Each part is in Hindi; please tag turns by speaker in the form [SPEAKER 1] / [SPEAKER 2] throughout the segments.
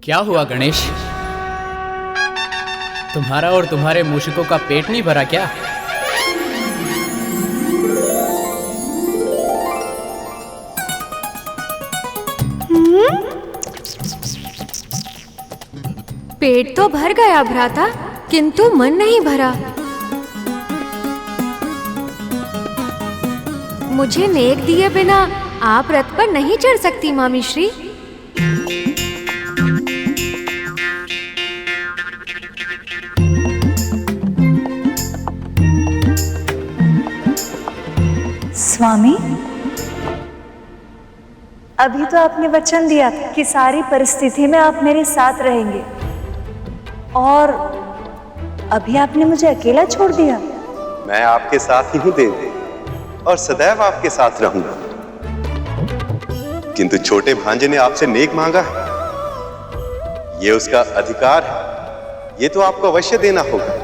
[SPEAKER 1] क्या हुआ गणेश? तुम्हारा और तुम्हारे मूषिकों का पेट नहीं भरा क्या?
[SPEAKER 2] पेट तो भर गया भ्राता, किंतु मन नहीं भरा। मुझे नेक दिए बिना आप रथ पर नहीं चढ़ सकती मामी श्री।
[SPEAKER 3] स्वामी, अभी तो आपने वचन दिया था कि सारी परिस्थिति में आप मेरे साथ रहेंगे, और अभी आपने मुझे अकेला छोड़ दिया।
[SPEAKER 4] मैं आपके साथ ही हूं देवी, और सदैव आपके साथ रहूंगा। किंतु छोटे भांजे ने आपसे नेक मांगा है, ये उसका अधिकार है, ये तो आपको अवश्य देना होगा।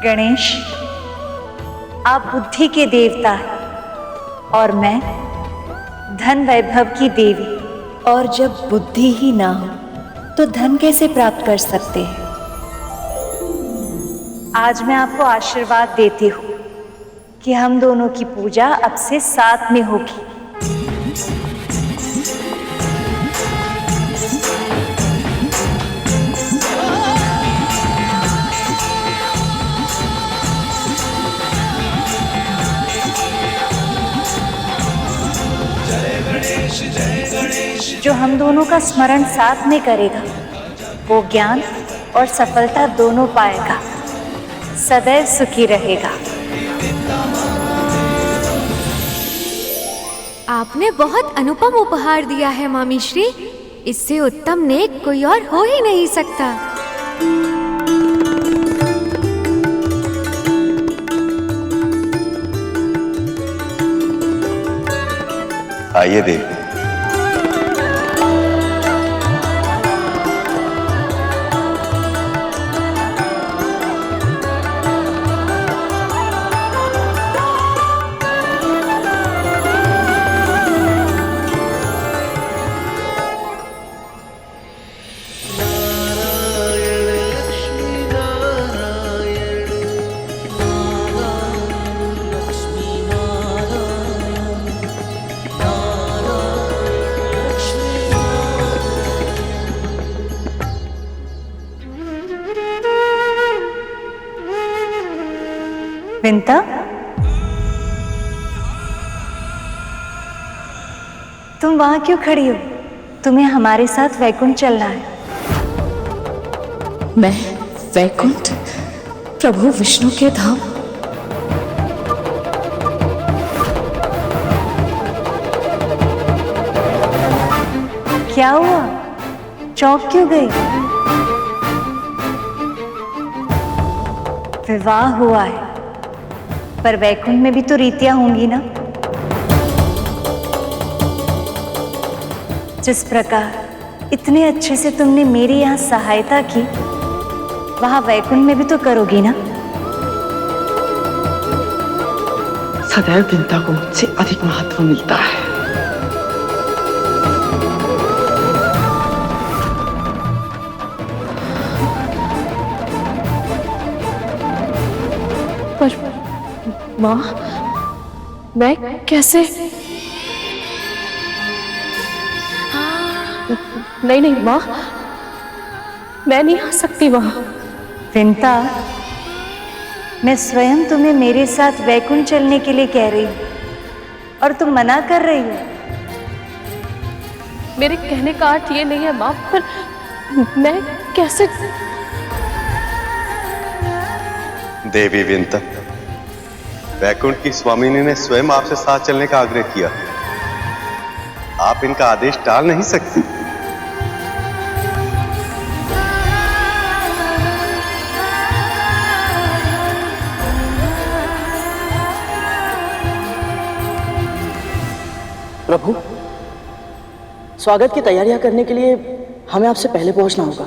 [SPEAKER 3] गणेश, आप बुद्धि के देवता हैं और मैं धन वैभव की देवी, और जब बुद्धि ही ना हो तो धन कैसे प्राप्त कर सकते हैं। आज मैं आपको आशीर्वाद देती हूँ कि हम दोनों की पूजा अब से साथ में होगी। जो हम दोनों का स्मरण साथ में करेगा, वो ज्ञान और सफलता दोनों पाएगा, सदैव सुखी रहेगा।
[SPEAKER 2] आपने बहुत अनुपम उपहार दिया है मामी श्री। इससे उत्तम नेक कोई और हो ही नहीं सकता।
[SPEAKER 4] आइए देवी।
[SPEAKER 3] विंता, तुम वहां क्यों खड़ी हो? तुम्हें हमारे साथ वैकुंठ चलना है।
[SPEAKER 5] मैं वैकुंठ? प्रभु विष्णु के धाम?
[SPEAKER 3] क्या हुआ? चौंक क्यों गई? विवाह हुआ है, पर वैकुंठ में भी तो रीतियां होंगी ना। जिस प्रकार इतने अच्छे से तुमने मेरी यहाँ सहायता की, वहां वैकुंठ में भी तो करोगी ना।
[SPEAKER 5] सदैव विंता को मुझसे अधिक महत्व मिलता है। पर माँ, मैं कैसे? नहीं माँ, मैं नहीं आ सकती वहां।
[SPEAKER 3] विंता, मैं स्वयं तुम्हें मेरे साथ वैकुंठ चलने के लिए कह रही हूँ, और तुम मना कर रही हो।
[SPEAKER 5] मेरे कहने का अर्थ ये नहीं है माँ, पर मैं कैसे?
[SPEAKER 4] देवी विंता, वैकुंठ की स्वामिनी ने स्वयं आपसे साथ चलने का आग्रह किया। आप इनका आदेश टाल नहीं सकती।
[SPEAKER 6] प्रभु, स्वागत की तैयारियां करने के लिए हमें आपसे पहले पहुंचना होगा।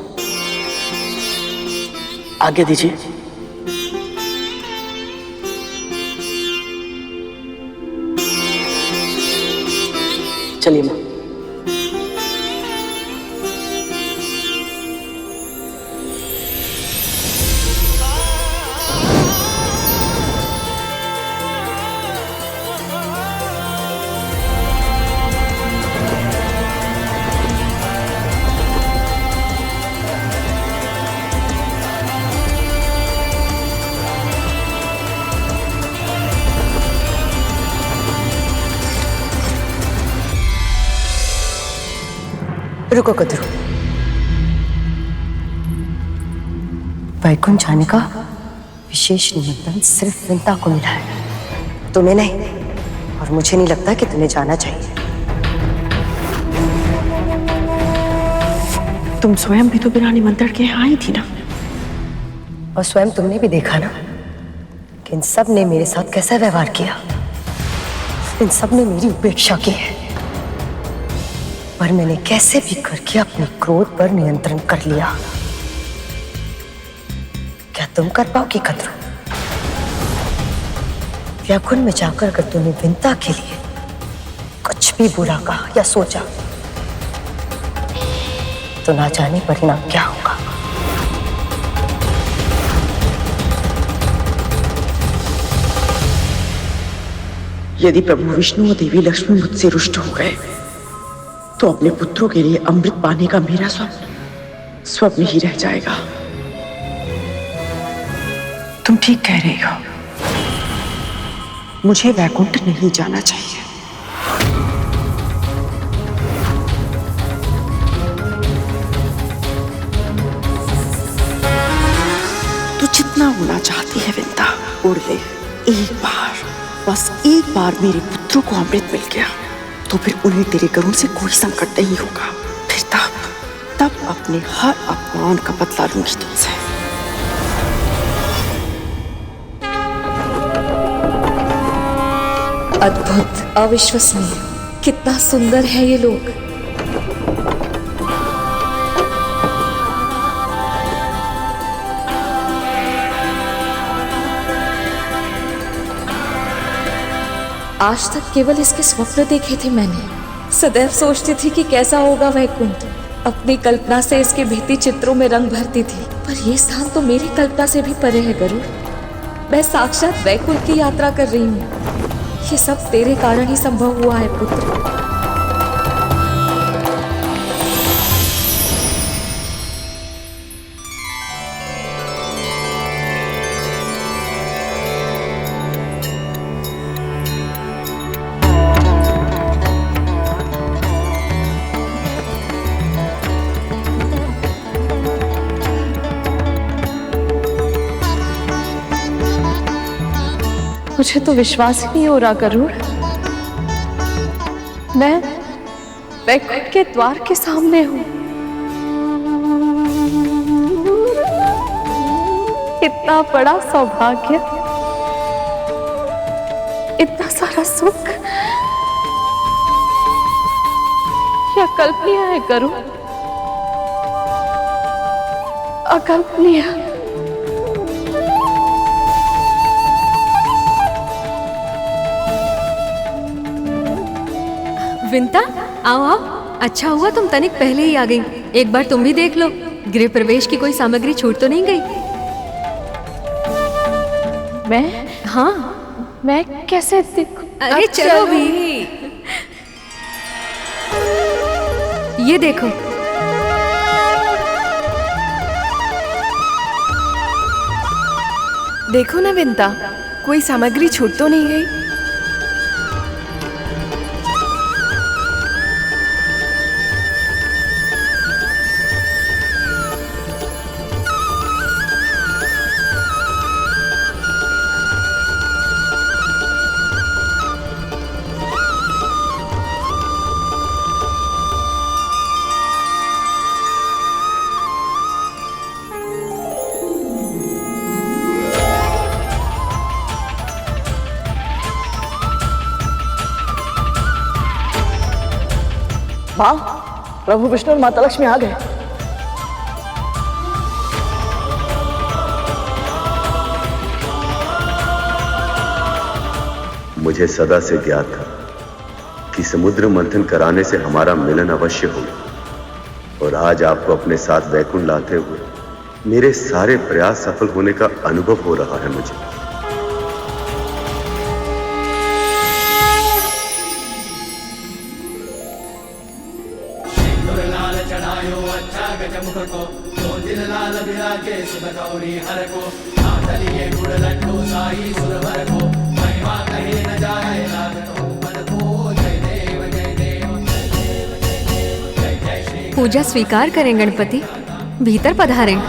[SPEAKER 6] आज्ञा दीजिए। चलिए माँ।
[SPEAKER 7] रुको कद्रू, वैकुंठ जाने का विशेष निमंत्रण सिर्फ विंता को मिला है, तुम्हें नहीं। और मुझे नहीं लगता कि तुम्हें जाना चाहिए।
[SPEAKER 5] तुम स्वयं भी तो बिना निमंत्रण के यहाँ आई थी ना।
[SPEAKER 7] और स्वयं तुमने भी देखा ना कि इन सब ने मेरे साथ कैसा व्यवहार किया। इन सब ने मेरी उपेक्षा की है, पर मैंने कैसे भी करके अपने क्रोध पर नियंत्रण कर लिया। क्या तुम कर पाओगी कद्रू? व्याकुंठ में जाकर अगर तूने विंता के लिए कुछ भी बुरा कहा या सोचा तो ना जाने परिणाम क्या होगा।
[SPEAKER 8] यदि प्रभु विष्णु और देवी लक्ष्मी मुझसे रुष्ट हो गए तो अपने पुत्रों के लिए अमृत पाने का मेरा स्वप्न स्वप्न ही रह जाएगा। तुम ठीक कह रही हो, मुझे वैकुंठ नहीं जाना चाहिए। तू जितना उड़ना चाहती है विंता, उड़ ले। एक बार, बस एक बार मेरे पुत्रों को अमृत मिल गया तो फिर उन्हें तेरे गरुड़ से कोई संकट नहीं होगा। फिर तब अपने हर अपमान का बदला लूंगी तुमसे।
[SPEAKER 3] अद्भुत, अविश्वसनीय, कितना सुंदर है ये लोग। आज तक केवल इसके स्वप्न देखे थे मैंने। सदैव सोचती थी कि कैसा होगा वैकुंठ। अपनी कल्पना से इसके भित्ति चित्रों में रंग भरती थी, पर यह स्थान तो मेरी कल्पना से भी परे है गरुड़। मैं साक्षात वैकुंठ की यात्रा कर रही हूँ। ये सब तेरे कारण ही संभव हुआ है पुत्र।
[SPEAKER 5] मुझे तो विश्वास ही नहीं हो रहा गरुड़, मैं वैकुंठ के द्वार के सामने हूँ। इतना बड़ा सौभाग्य, इतना सारा सुख, क्या अकल्पनीय है गरुड़, अकल्पनीय।
[SPEAKER 2] विंता, आओ आओ। अच्छा हुआ तुम तनिक पहले ही आ गई। एक बार तुम भी देख लो, गृह प्रवेश की कोई सामग्री छूट तो नहीं गई?
[SPEAKER 5] मैं?
[SPEAKER 2] हाँ,
[SPEAKER 5] मैं कैसे देखूं?
[SPEAKER 2] अरे चलो भी। ये देखो।
[SPEAKER 5] देखो ना विंता, कोई सामग्री छूट तो नहीं गई।
[SPEAKER 6] माँ, प्रभु विष्णु और माता लक्ष्मी आ गए।
[SPEAKER 4] मुझे सदा से ज्ञात था कि समुद्र मंथन कराने से हमारा मिलन अवश्य होगा, और आज आपको अपने साथ वैकुंठ लाते हुए मेरे सारे प्रयास सफल होने का अनुभव हो रहा है मुझे।
[SPEAKER 2] पूजा स्वीकार करें गणपति, भीतर पधारें।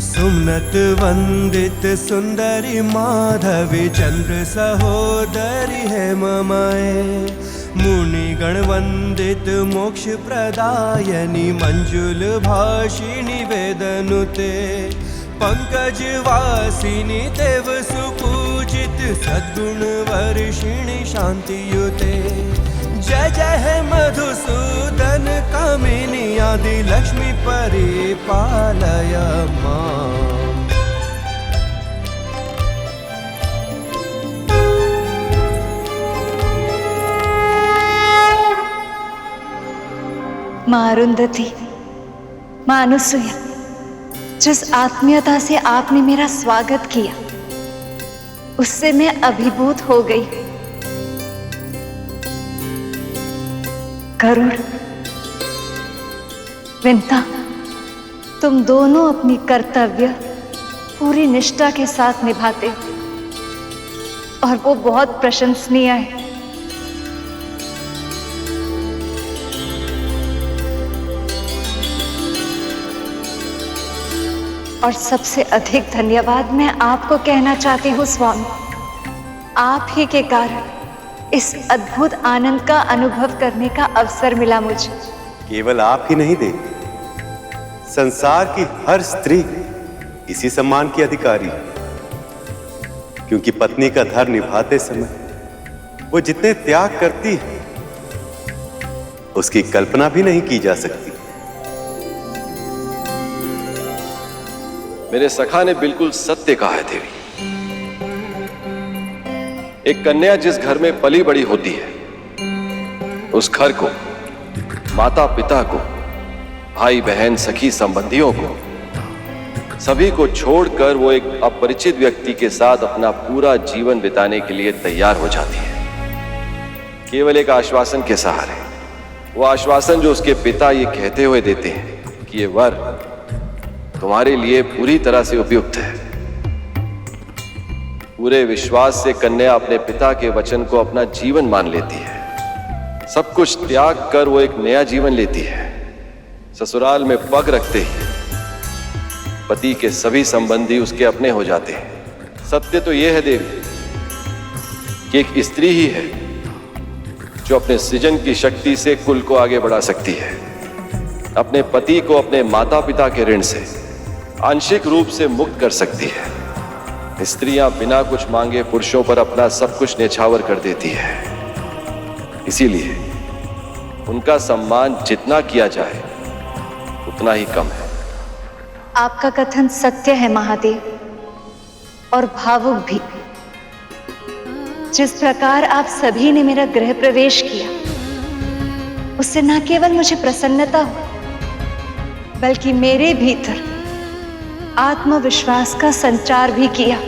[SPEAKER 9] सुमनत वंदित सुंदरी माधवी चंद्र सहोदरी है ममाए, मुनिगण वंदित मोक्ष प्रदायनी मंजुल भाषिणी वेदनुते, पंकज वासिनी देव सुपूजित सद्गुण वर्षिणी शांतियुते। जय जय है मधुसूदन कामिनी आदि लक्ष्मी परिपालय मां।
[SPEAKER 3] माँ अरुंधति, माँ अनुसुया, जिस आत्मीयता से आपने मेरा स्वागत किया उससे मैं अभिभूत हो गई। गरुड़, विंता, तुम दोनों अपनी कर्तव्य पूरी निष्ठा के साथ निभाते हो और वो बहुत प्रशंसनीय है। और सबसे अधिक धन्यवाद मैं आपको कहना चाहती हूँ स्वामी, आप ही के कारण इस अद्भुत आनंद का अनुभव करने का अवसर मिला मुझे।
[SPEAKER 4] केवल आप ही नहीं देवी, संसार की हर स्त्री इसी सम्मान की अधिकारी है, क्योंकि पत्नी का धर्म निभाते समय वो जितने त्याग करती है उसकी कल्पना भी नहीं की जा सकती।
[SPEAKER 10] मेरे सखा ने बिल्कुल सत्य कहा है देवी। एक कन्या जिस घर में पली बड़ी होती है उस घर को, माता पिता को, भाई बहन सखी संबंधियों को, सभी को छोड़कर वो एक अपरिचित व्यक्ति के साथ अपना पूरा जीवन बिताने के लिए तैयार हो जाती है, केवल एक आश्वासन के सहारे। वो आश्वासन जो उसके पिता ये कहते हुए देते हैं कि ये वर तुम्हारे लिए पूरी तरह से उपयुक्त है। पूरे विश्वास से कन्या अपने पिता के वचन को अपना जीवन मान लेती है। सब कुछ त्याग कर वो एक नया जीवन लेती है। ससुराल में पग रखते ही पति के सभी संबंधी उसके अपने हो जाते हैं। सत्य तो यह है देवी कि एक स्त्री ही है जो अपने सृजन की शक्ति से कुल को आगे बढ़ा सकती है, अपने पति को अपने माता पिता के ऋण से आंशिक रूप से मुक्त कर सकती है। स्त्रियां बिना कुछ मांगे पुरुषों पर अपना सब कुछ न्यौछावर कर देती है। इसीलिए उनका सम्मान जितना किया जाए उतना ही कम है।
[SPEAKER 3] आपका कथन सत्य है महादेव, और भावुक भी। जिस प्रकार आप सभी ने मेरा गृह प्रवेश किया, उससे न केवल मुझे प्रसन्नता हो, बल्कि मेरे भीतर आत्मविश्वास का संचार भी किया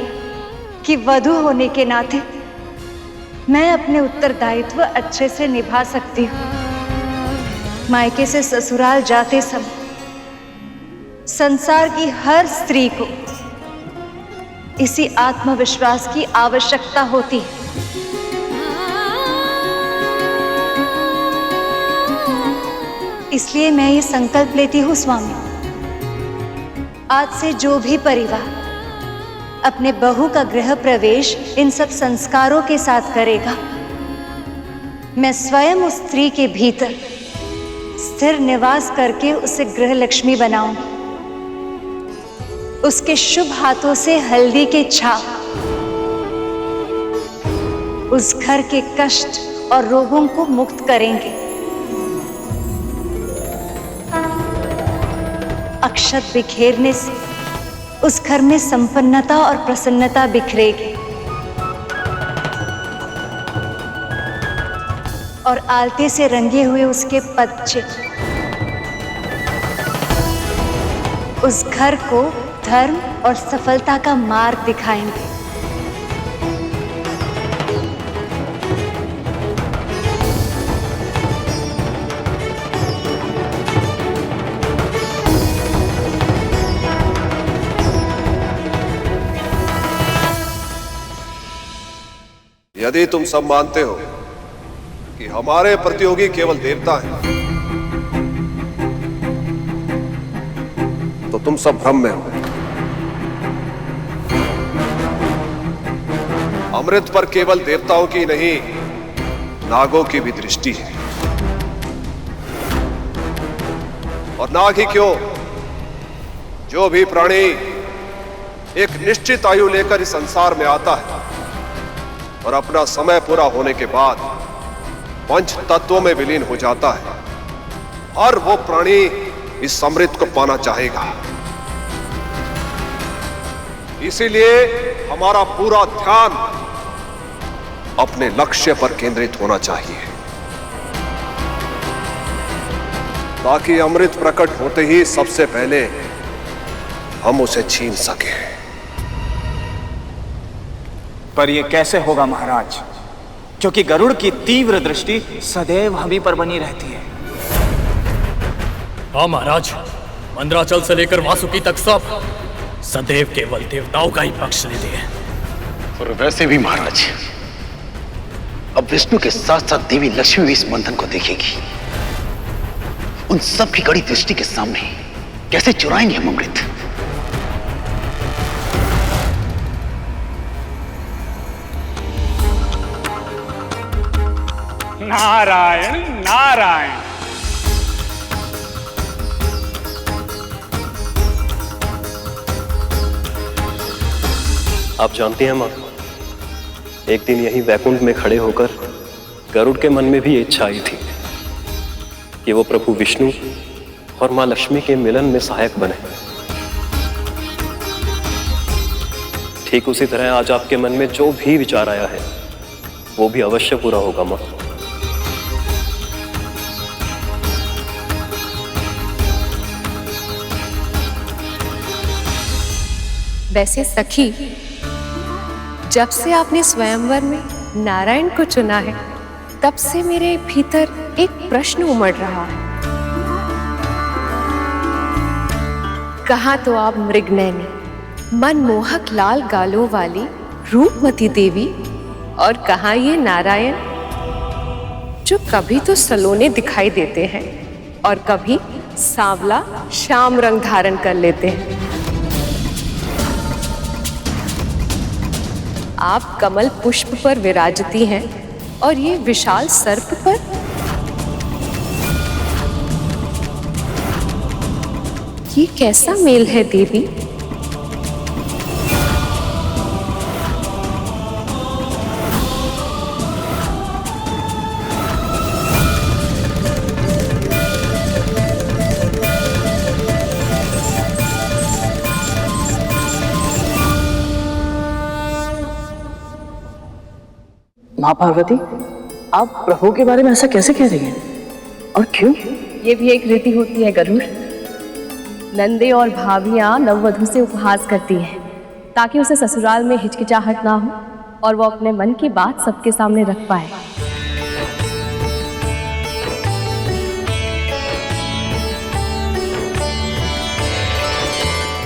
[SPEAKER 3] कि वधू होने के नाते मैं अपने उत्तरदायित्व अच्छे से निभा सकती हूँ। मायके से ससुराल जाते समय संसार की हर स्त्री को इसी आत्मविश्वास की आवश्यकता होती है। इसलिए मैं ये संकल्प लेती हूँ स्वामी, आज से जो भी परिवार अपने बहू का गृह प्रवेश इन सब संस्कारों के साथ करेगा, मैं स्वयं उस स्त्री के भीतर स्थिर निवास करके उसे गृह लक्ष्मी बनाऊंगी। उसके शुभ हाथों से हल्दी के छाप उस घर के कष्ट और रोगों को मुक्त करेंगे। अक्षत बिखेरने से उस घर में संपन्नता और प्रसन्नता बिखरेगी, और आलते से रंगे हुए उसके पदचिह्न उस घर को धर्म और सफलता का मार्ग दिखाएंगे।
[SPEAKER 10] यदि तुम सब मानते हो कि हमारे प्रतियोगी केवल देवता हैं, तो तुम सब भ्रम में हो। अमृत पर केवल देवताओं की नहीं, नागों की भी दृष्टि है। और नाग ही क्यों, जो भी प्राणी एक निश्चित आयु लेकर इस संसार में आता है और अपना समय पूरा होने के बाद पंच तत्वों में विलीन हो जाता है, हर वो प्राणी इस अमृत को पाना चाहेगा। इसीलिए हमारा पूरा ध्यान अपने लक्ष्य पर केंद्रित होना चाहिए, ताकि अमृत प्रकट होते ही सबसे पहले हम उसे छीन सकें।
[SPEAKER 11] पर यह कैसे होगा महाराज, क्योंकि गरुड़ की तीव्र दृष्टि सदैव हम ही पर बनी रहती है।
[SPEAKER 1] हाँ महाराज, मंदराचल से लेकर वासुकी तक सब सदैव केवल देवताओं का ही पक्ष लेते हैं।
[SPEAKER 12] और वैसे भी महाराज, अब विष्णु के साथ साथ देवी लक्ष्मी भी इस बंधन को देखेगी। उन सब की कड़ी दृष्टि के सामने कैसे चुराएंगे हम अमृत?
[SPEAKER 11] नारायण नारायण।
[SPEAKER 13] आप जानते हैं मां, एक दिन यहीं वैकुंठ में खड़े होकर गरुड़ के मन में भी ये इच्छा आई थी कि वो प्रभु विष्णु और मां लक्ष्मी के मिलन में सहायक बने। ठीक उसी तरह आज आपके मन में जो भी विचार आया है वो भी अवश्य पूरा होगा मां।
[SPEAKER 2] वैसे सखी, जब से आपने स्वयंवर में नारायण को चुना है, तब से मेरे भीतर एक प्रश्न उमड़ रहा है। कहाँ तो आप मृगनयनी, मनमोहक लाल गालों वाली रूपमती देवी, और कहाँ ये नारायण जो कभी तो सलोने दिखाई देते हैं और कभी सांवला श्याम रंग धारण कर लेते हैं। आप कमल पुष्प पर विराजती हैं और ये विशाल सर्प पर। ये कैसा मेल है देवी?
[SPEAKER 6] माँ पार्वती, आप प्रभु के बारे में ऐसा कैसे कह रही हैं? और क्यों?
[SPEAKER 5] ये भी एक रीति होती है गरुड़। नंदे और भाभियां नववधू से उपहास करती हैं ताकि उसे ससुराल में हिचकिचाहट ना हो और वो अपने मन की बात सबके सामने रख पाए।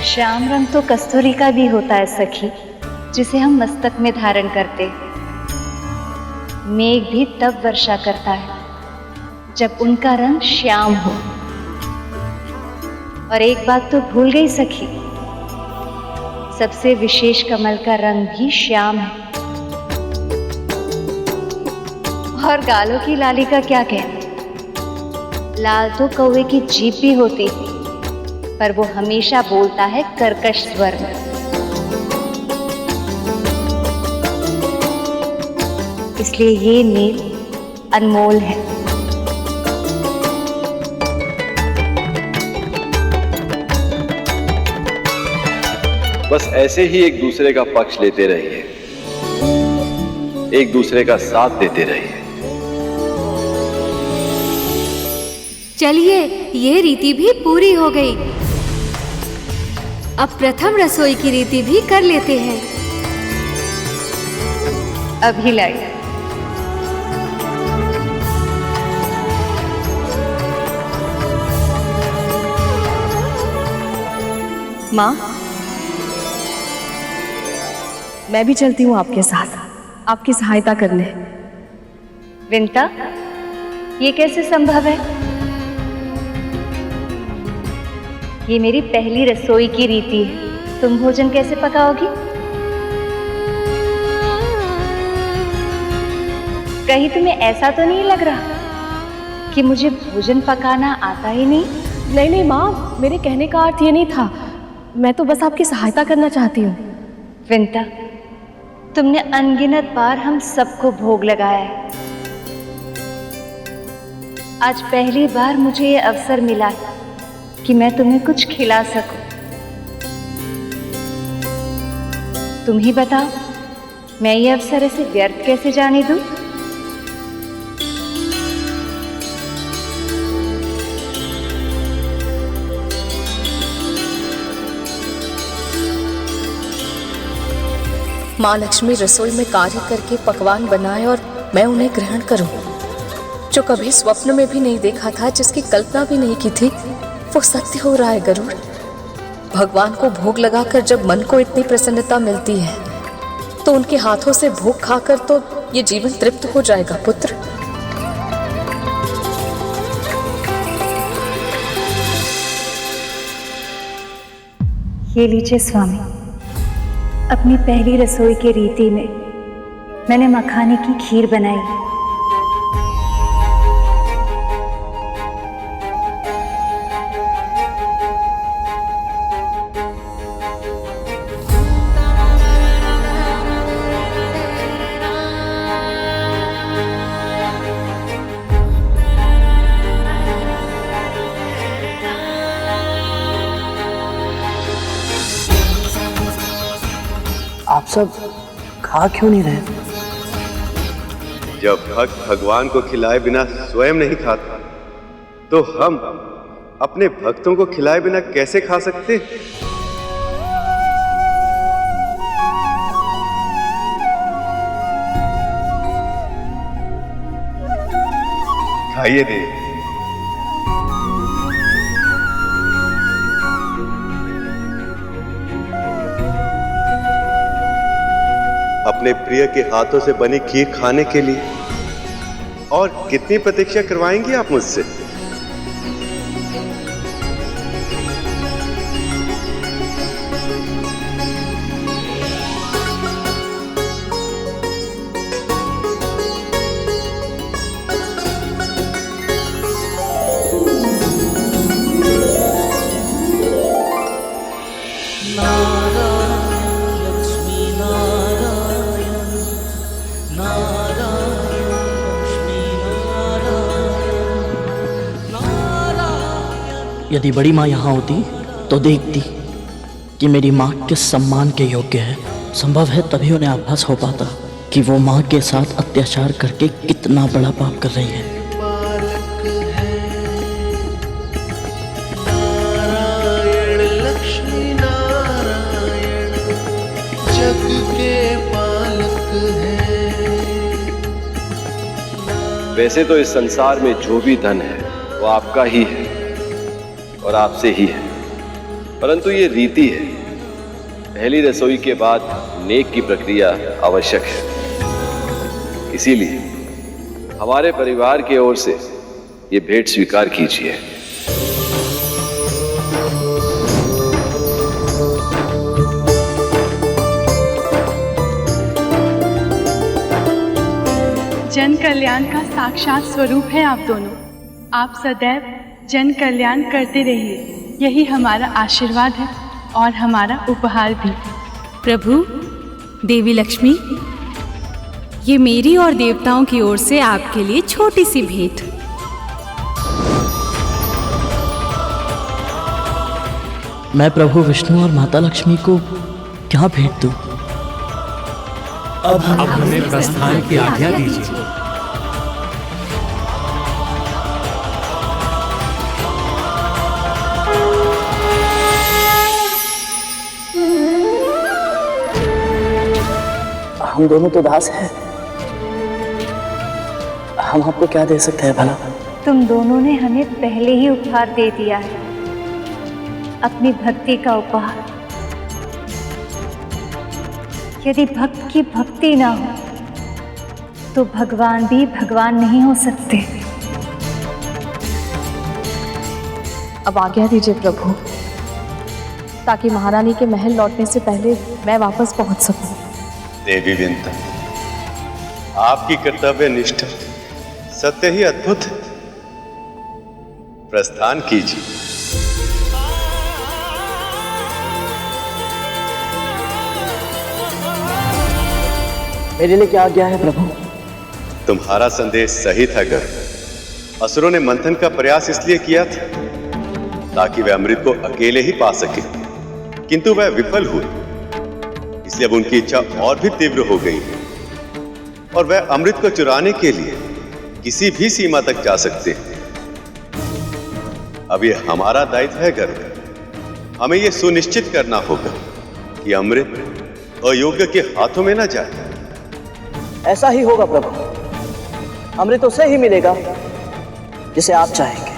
[SPEAKER 3] श्याम रंग तो कस्तूरी का भी होता है सखी, जिसे हम मस्तक में धारण करते। मेघ भी तब वर्षा करता है जब उनका रंग श्याम हो। और एक बात तो भूल गई सखी, सबसे विशेष कमल का रंग भी श्याम है। और गालों की लाली का क्या कहना, लाल तो कौवे की जीभ भी होती थी, पर वो हमेशा बोलता है कर्कश स्वर में। इसलिए ये मेल अनमोल है।
[SPEAKER 10] बस ऐसे ही एक दूसरे का पक्ष लेते रहिए, एक दूसरे का साथ देते रहिए।
[SPEAKER 14] चलिए, ये रीति भी पूरी हो गई। अब प्रथम रसोई की रीति भी कर लेते हैं।
[SPEAKER 3] अभी लाई।
[SPEAKER 5] माँ, मैं भी चलती हूँ आपके साथ, आपकी सहायता करने।
[SPEAKER 3] विंता, ये कैसे संभव है? ये मेरी पहली रसोई की रीति है, तुम भोजन कैसे पकाओगी? कहीं तुम्हें ऐसा तो नहीं लग रहा कि मुझे भोजन पकाना आता ही नहीं?
[SPEAKER 5] नहीं नहीं माँ, मेरे कहने का अर्थ ये नहीं था। मैं तो बस आपकी सहायता करना चाहती हूँ।
[SPEAKER 3] विंता, तुमने अनगिनत बार हम सबको भोग लगाया है। आज पहली बार मुझे ये अवसर मिला है कि मैं तुम्हें कुछ खिला सकूं। तुम ही बताओ, मैं ये अवसर ऐसे व्यर्थ कैसे जाने दूं?
[SPEAKER 2] माँ लक्ष्मी रसोई में कार्य करके पकवान बनाए और मैं उन्हें ग्रहण करूं, जो कभी स्वप्न में भी नहीं देखा था, जिसकी कल्पना भी नहीं की थी, वो सत्य हो रहा है गरुड़। भगवान को भोग लगाकर जब मन को इतनी प्रसन्नता मिलती है, तो उनके हाथों से भोग खाकर तो ये जीवन तृप्त हो जाएगा पुत्र।
[SPEAKER 3] ये लीजिए स्वामी, अपनी पहली रसोई की रीति में मैंने मखाने की खीर बनाई।
[SPEAKER 6] आप सब खा क्यों नहीं रहे?
[SPEAKER 4] जब भक्त भगवान को खिलाए बिना स्वयं नहीं खाता, तो हम अपने भक्तों को खिलाए बिना कैसे खा सकते? खाइए देव। अपने प्रिय के हाथों से बनी खीर खाने के लिए और कितनी प्रतीक्षा करवाएंगी आप मुझसे?
[SPEAKER 6] यदि बड़ी माँ यहाँ होती तो देखती कि मेरी माँ किस सम्मान के योग्य है। संभव है तभी उन्हें आभास हो पाता कि वो माँ के साथ अत्याचार करके कितना बड़ा पाप कर रही है।
[SPEAKER 9] नारायण लक्ष्मी नारायण जग के पालक हैं।
[SPEAKER 10] वैसे तो इस संसार में जो भी धन है वो आपका ही है और आपसे ही है, परंतु ये रीति है, पहली रसोई के बाद नेक की प्रक्रिया आवश्यक है। इसीलिए हमारे परिवार की ओर से ये भेंट स्वीकार कीजिए।
[SPEAKER 15] जन कल्याण का साक्षात स्वरूप है आप दोनों। आप सदैव जन कल्याण करते रहिए, यही हमारा आशीर्वाद है और हमारा उपहार भी।
[SPEAKER 14] प्रभु, देवी लक्ष्मी, ये मेरी और देवताओं की ओर से आपके लिए छोटी सी भेंट।
[SPEAKER 6] मैं प्रभु विष्णु और माता लक्ष्मी को क्या भेंट दूं?
[SPEAKER 1] अब हमें प्रस्थान की आज्ञा दीजिए।
[SPEAKER 6] हम दोनों तो दास हैं, हम आपको क्या दे सकते हैं भला?
[SPEAKER 3] तुम दोनों ने हमें पहले ही उपहार दे दिया है, अपनी भक्ति का उपहार। यदि भक्त की भक्ति ना हो तो भगवान भी भगवान नहीं हो सकते।
[SPEAKER 5] अब आज्ञा दीजिए प्रभु, ताकि महारानी के महल लौटने से पहले मैं वापस पहुंच सकूं।
[SPEAKER 4] देवी विंता, आपकी कर्तव्य निष्ठा सत्य ही अद्भुत है। प्रस्थान कीजिए।
[SPEAKER 6] मेरे लिए क्या आज्ञा है प्रभु?
[SPEAKER 4] तुम्हारा संदेश सही था गरुड़। असुरों ने मंथन का प्रयास इसलिए किया था ताकि वह अमृत को अकेले ही पा सके, किंतु वह विफल हुए। इसलिए अब उनकी इच्छा और भी तीव्र हो गई है और वह अमृत को चुराने के लिए किसी भी सीमा तक जा सकते हैं। अब यह हमारा दायित्व है गरुड़। हमें यह सुनिश्चित करना होगा कि अमृत अयोग्य के हाथों में न जाए।
[SPEAKER 6] ऐसा ही होगा प्रभु, अमृत उसे ही मिलेगा जिसे आप चाहेंगे।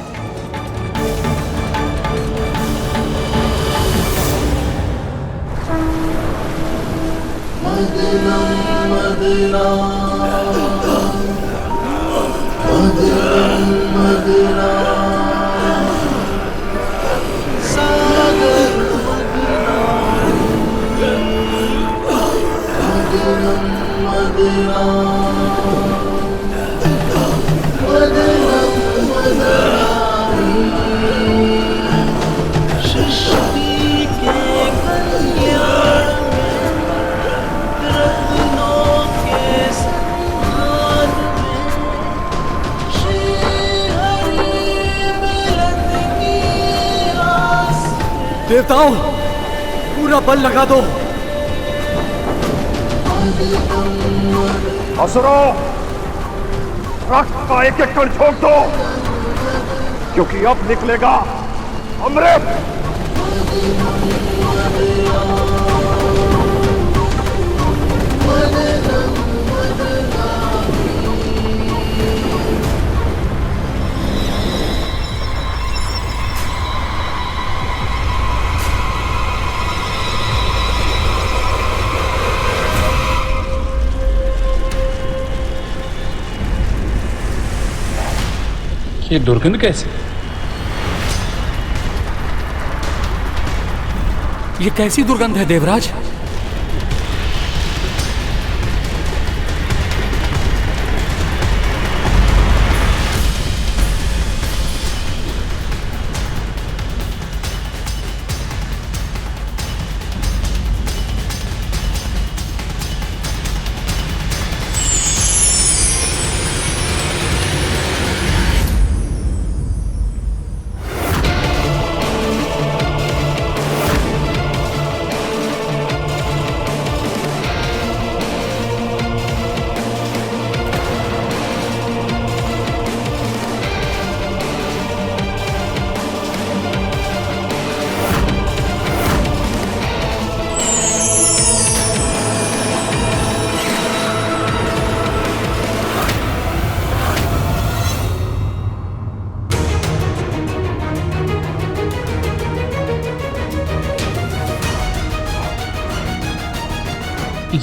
[SPEAKER 1] देवताओं, पूरा बल लगा दो।
[SPEAKER 16] असुरों, रक्त का एक एक कण छोड़ दो, क्योंकि अब निकलेगा अमृत।
[SPEAKER 1] ये दुर्गंध कैसे? ये कैसी दुर्गंध है देवराज?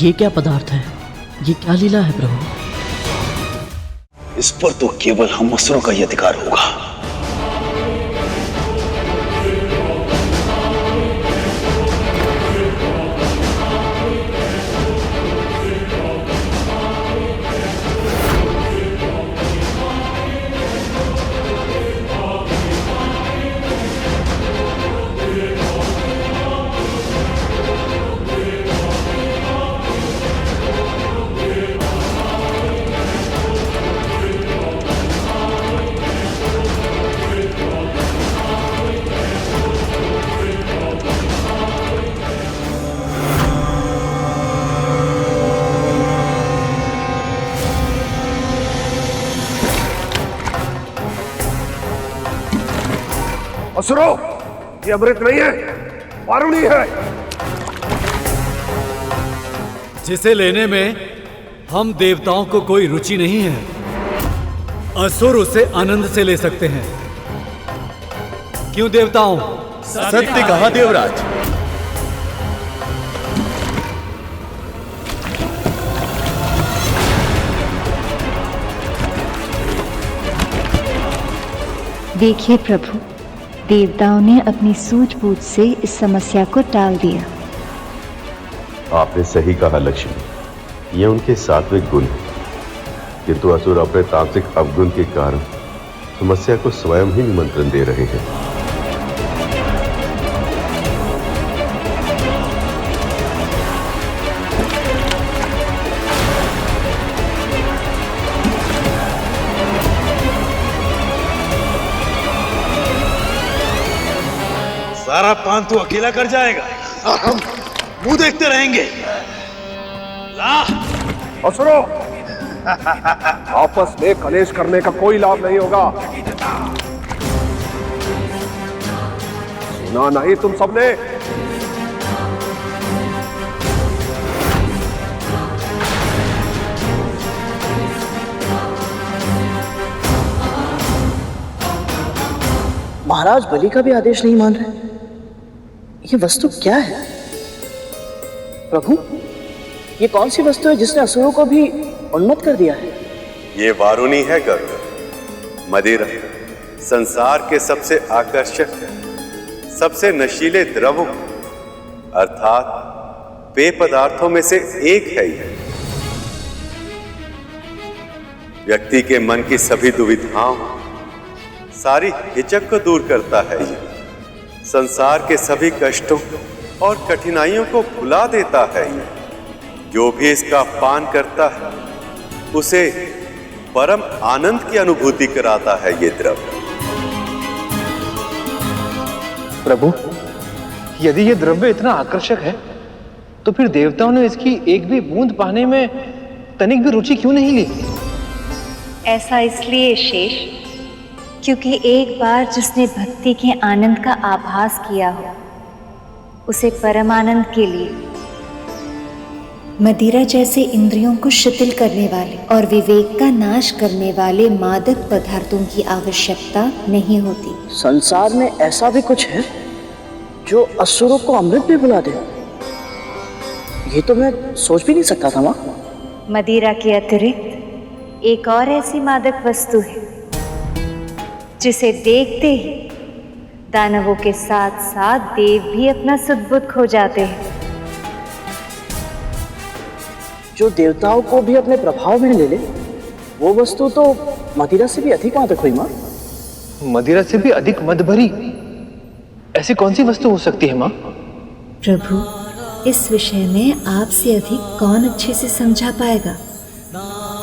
[SPEAKER 6] ये क्या पदार्थ है? ये क्या लीला है प्रभु?
[SPEAKER 12] इस पर तो केवल हम असुरों का ही अधिकार होगा।
[SPEAKER 16] असुरो, ये अमृत नहीं है, वारुणी है।
[SPEAKER 17] जिसे लेने में हम देवताओं को कोई रुचि नहीं है। असुर उसे आनंद से ले सकते हैं। क्यों देवताओं?
[SPEAKER 1] सत्य कहा देवराज।
[SPEAKER 3] देखिए प्रभु, देवताओं ने अपनी सूझबूझ से इस समस्या को टाल दिया।
[SPEAKER 4] आपने सही कहा लक्ष्मी, ये उनके सात्विक गुण हैं, किंतु असुर अपने तामसिक अवगुण के कारण समस्या को स्वयं ही निमंत्रण दे रहे हैं।
[SPEAKER 12] सारा पान तू अकेला कर जाएगा और हम मुंह देखते रहेंगे। ला
[SPEAKER 16] असुरो, आपस में कलेश करने का कोई लाभ नहीं होगा। सुना नहीं तुम सबने?
[SPEAKER 6] महाराज बलि का भी आदेश नहीं मान रहे। ये वस्तु क्या है प्रभु? ये कौन सी वस्तु है जिसने असुरों को भी उन्मत्त कर दिया है?
[SPEAKER 4] ये वारुणी है गरुड़, मदिरा, संसार के सबसे आकर्षक, सबसे नशीले द्रवों अर्थात पेय पदार्थों में से एक है। यह व्यक्ति के मन की सभी दुविधाओं, सारी हिचक को दूर करता है। यह संसार के सभी कष्टों और कठिनाइयों को भुला देता है। जो भी इसका पान करता है उसे परम आनंद की अनुभूति कराता है ये द्रव्य।
[SPEAKER 18] प्रभु, यदि ये द्रव्य इतना आकर्षक है तो फिर देवताओं ने इसकी एक भी बूंद पाने में तनिक भी रुचि क्यों नहीं ली?
[SPEAKER 3] ऐसा इसलिए शेष, क्योंकि एक बार जिसने भक्ति के आनंद का आभास किया हो, उसे परमानंद के लिए मदिरा जैसे इंद्रियों को शिथिल करने वाले और विवेक का नाश करने वाले मादक पदार्थों की आवश्यकता नहीं होती।
[SPEAKER 6] संसार में ऐसा भी कुछ है जो असुरों को अमृत में बुला दे? ये तो मैं सोच भी नहीं सकता था माँ।
[SPEAKER 3] मदिरा के अतिरिक्त एक और ऐसी मादक वस्तु है जिसे देखते ही दानवों के साथ साथ देव भी अपना सुध-बुध खो जाते हैं।
[SPEAKER 6] जो देवताओं को भी अपने प्रभाव में ले ले, वो वस्तु तो मदिरा से भी अधिक मादक हुई माँ।
[SPEAKER 18] मदिरा से भी अधिक मद भरी ऐसी कौन सी वस्तु हो सकती है माँ?
[SPEAKER 3] प्रभु, इस विषय में आपसे अधिक कौन अच्छे से समझा पाएगा,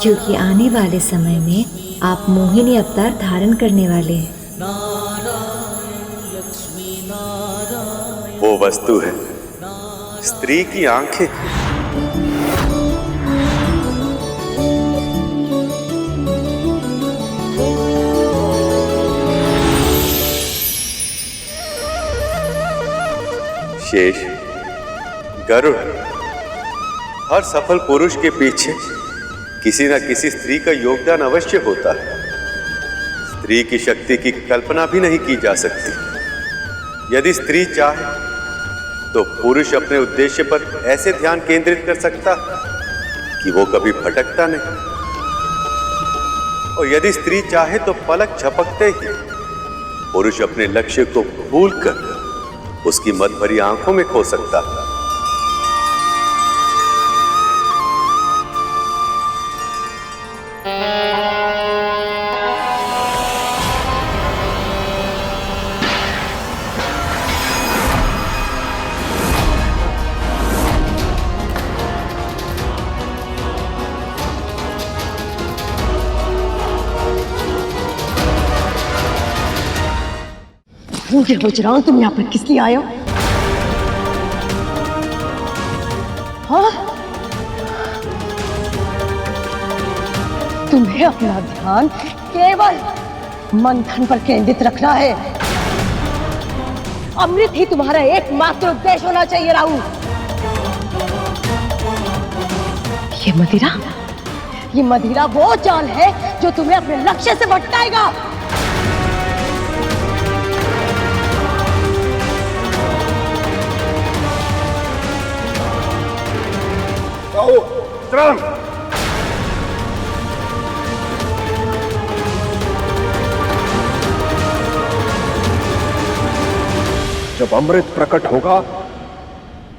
[SPEAKER 3] क्योंकि आने वाले समय में आप मोहिनी अवतार धारण करने वाले हैं।
[SPEAKER 4] वो वस्तु है स्त्री की आंखें। शेष, गरुड़, हर सफल पुरुष के पीछे किसी न किसी स्त्री का योगदान अवश्य होता है। स्त्री की शक्ति की कल्पना भी नहीं की जा सकती। यदि स्त्री चाहे तो पुरुष अपने उद्देश्य पर ऐसे ध्यान केंद्रित कर सकता कि वो कभी भटकता नहीं। और यदि स्त्री चाहे तो पलक झपकते ही पुरुष अपने लक्ष्य को भूलकर उसकी मद भरी आंखों में खो सकता।
[SPEAKER 7] मुझे पूछ रहा हूं तुम यहाँ पर किस लिए आए हो? हाँ? तुम्हें अपना ध्यान केवल मंथन पर केंद्रित रखना है। अमृत ही तुम्हारा एकमात्र उद्देश्य होना चाहिए राहु। ये मदिरा वो जाल है जो तुम्हें अपने लक्ष्य से भटकाएगा।
[SPEAKER 16] जब अमृत प्रकट होगा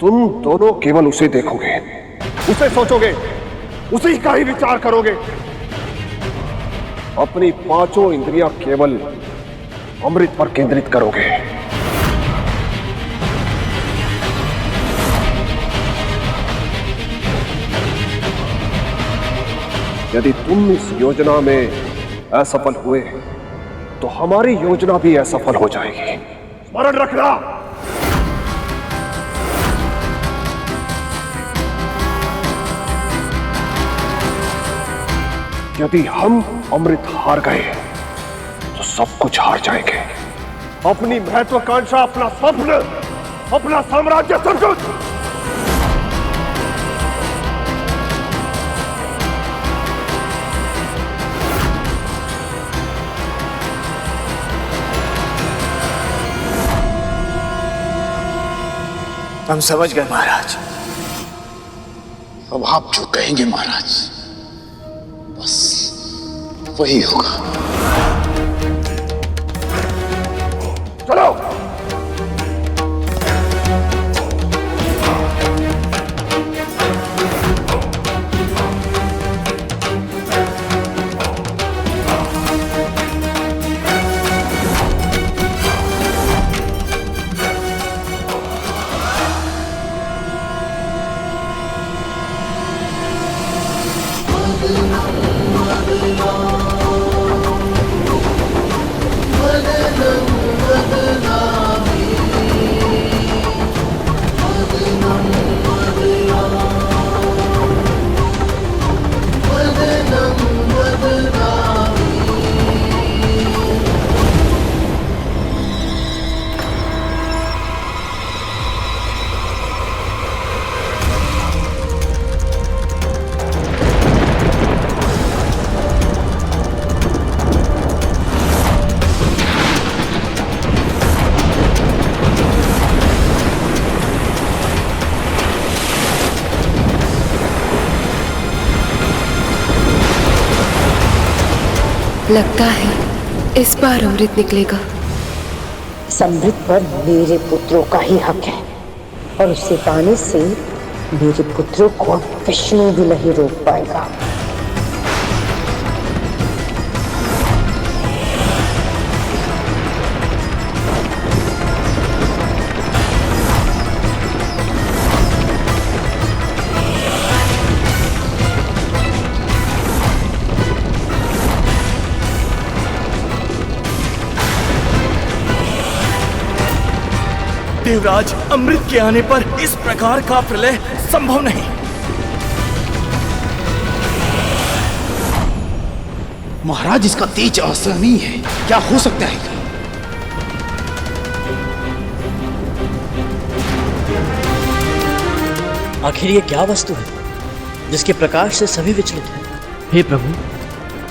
[SPEAKER 16] तुम दोनों केवल उसे देखोगे, उसे सोचोगे, उसी का ही विचार करोगे। अपनी पांचों इंद्रियां केवल अमृत पर केंद्रित करोगे। यदि तुम इस योजना में असफल हुए तो हमारी योजना भी असफल हो जाएगी। स्मरण रखना। यदि हम अमृत हार गए तो सब कुछ हार जाएंगे। अपनी महत्वाकांक्षा, अपना स्वप्न, अपना साम्राज्य सब कुछ।
[SPEAKER 18] हम समझ गए महाराज।
[SPEAKER 12] अब आप जो कहेंगे महाराज बस वही होगा।
[SPEAKER 16] चलो।
[SPEAKER 2] लगता है इस बार अमृत निकलेगा।
[SPEAKER 7] इस अमृत पर मेरे पुत्रों का ही हक है और उसे पाने से मेरे पुत्रों को विष्णु भी नहीं रोक पाएगा।
[SPEAKER 1] देवराज, अमृत के आने पर इस प्रकार का प्रलय संभव नहीं।
[SPEAKER 12] महाराज इसका तेज असहनीय है, क्या हो सकता है?
[SPEAKER 6] आखिर ये क्या वस्तु है जिसके प्रकाश से सभी विचलित हैं?
[SPEAKER 19] हे प्रभु,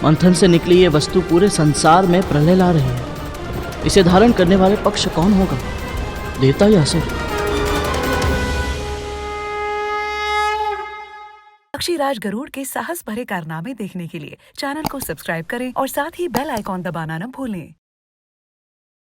[SPEAKER 19] मंथन से निकली ये वस्तु पूरे संसार में प्रलय ला रही है। इसे धारण करने वाले पक्ष कौन होगा, देवता या असुर?
[SPEAKER 20] पक्षीराज गरुड़ के साहस भरे कारनामे देखने के लिए चैनल को सब्सक्राइब करें और साथ ही बेल आइकॉन दबाना न भूलें।